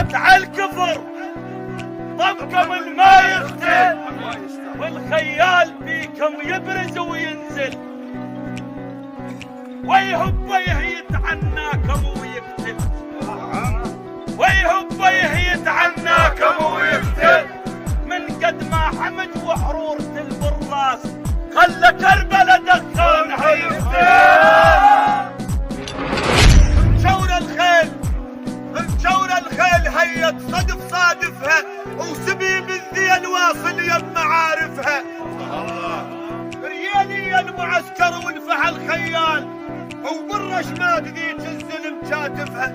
حيت عالكفر ضمكم ما يختل، والخيال فيكم يبرز وينزل، ويهب يتعناكم ويقتل، ويهب يتعناكم ويقتل. من قد ما حمد وحرورة البراس خلى كربلاء دخان حيفتل. مشور الخيل هيت صادفها، وسبيب الذيل واصل يم معارفها. ريالي المعسكر وانفح الخيال، وبالرشمات ذيك الزلم كاتفها.